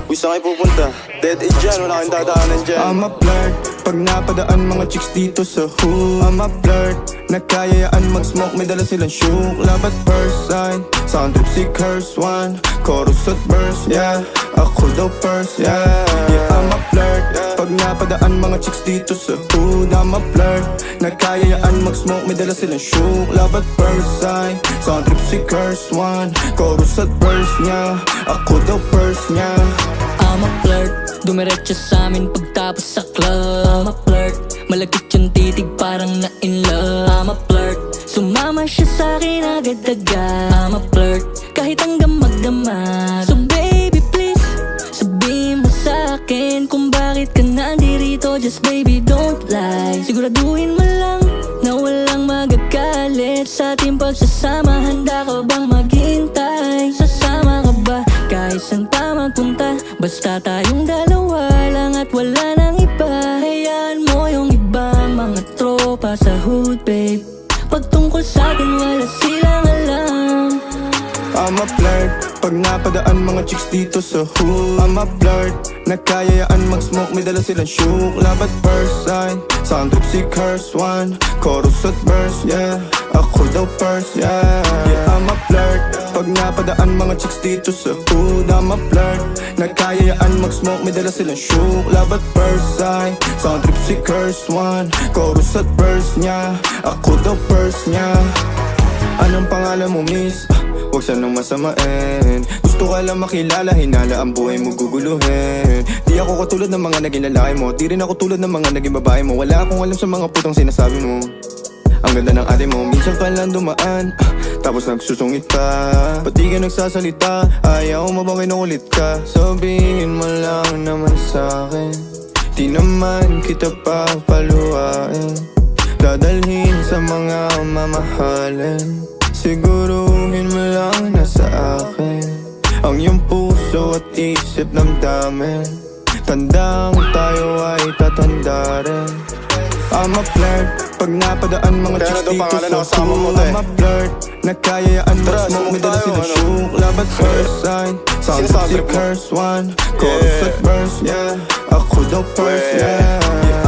Uy, saan kayo pupunta? Dead end dyan, wala kayong dadaanan dyan. I'm a flirt, pag napadaan mga chicks dito sa hood. I'm a flirt, nagkayayaan mag-smoke, may dala silang shook. Love at first sight, sound trip si curse one. Chorus at verse, yeah, ako daw first, yeah. Yeah, I'm a flirt, pag napadaan mga chicks dito sa hood. I'm a flirt, nagkayayaan mag-smoke, may dala silang shook. Love at first sight, sound trip si curse one. Chorus at verse niya, ako daw first niya. I'm a flirt, dumiretso sa amin pagtapos sa club. I'm a flirt, malagkit yung titig parang na in love. I'm a flirt, sumama siya sa akin agad-agad. I'm a flirt, kahit hanggang magdamag. So baby please, sabihin mo sa akin kung bakit ka nandirito. Just baby don't lie, siguraduhin mo lang na walang magagalit sa ating pagsasama. Handa ka bang maghintay? Sasama ka ba kahit saan pa magpunta? Basta tayong dalawa lang at wala nang iba. Hayaan mo yung ibang mga tropa sa hood, babe. Pagtungkol sa atin wala silang alam. I'm a flirt, pag napadaan mga chicks dito sa hood. I'm a flirt, nagkayayaan mag-smoke, may dala silang shook. Love at first sight, sound trip si curse one. Chorus at verse, yeah, ako daw first, yeah. Yeah, I'm a flirt, pag napadaan mga chicks dito sa hood. I'm a flirt, nagkayayaan mag-smoke, may dala silang shook. Love at first sight, sound trip si curse one. Chorus at verse niya, ako daw first niya. Anong pangalan mo, miss? Huwag sanang masamain. Gusto ka lang makilala, hinala ang buhay mo guguluhin. Di ako katulad ng mga naging lalaki mo, di rin ako tulad ng mga naging babae mo. Wala akong alam sa mga putang sinasabi mo. Ang ganda ng ate mo, minsan ka lang dumaan, tapos nagsusungit pa. Ba't di ka nagsasalita? Ayaw mo bang kinukulit ka? Sabihin mo lang naman sa'kin, di naman kita papaluhain. Dadalhin sa mga mamahalin. Siguruhin mo lang na sa akin ang iyong puso at isip damdamin. Tandang tayo ay tatanda rin. I'm a flirt, pag napadaan mga chicks dito sa hood. I'm a flirt, nagkayayaan mag-smoke, may dala silang shook. Love at first sight, sound trip si curse one. Chorus at verse, yeah, ako daw first, yeah.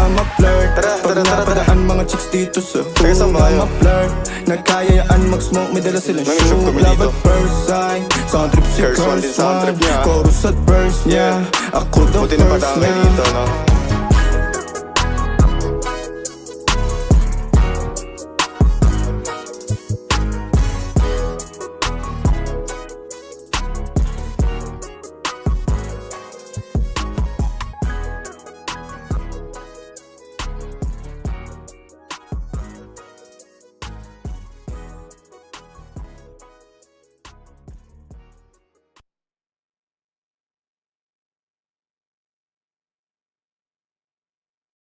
I'm a flirt, pag napadaan mga chicks dito sa hood. I'm a flirt, nagkayayaan mag-smoke, may dala silang shook. Love at first sight, sound trip si curse one. Chorus at verse, yeah, ako daw first, yeah.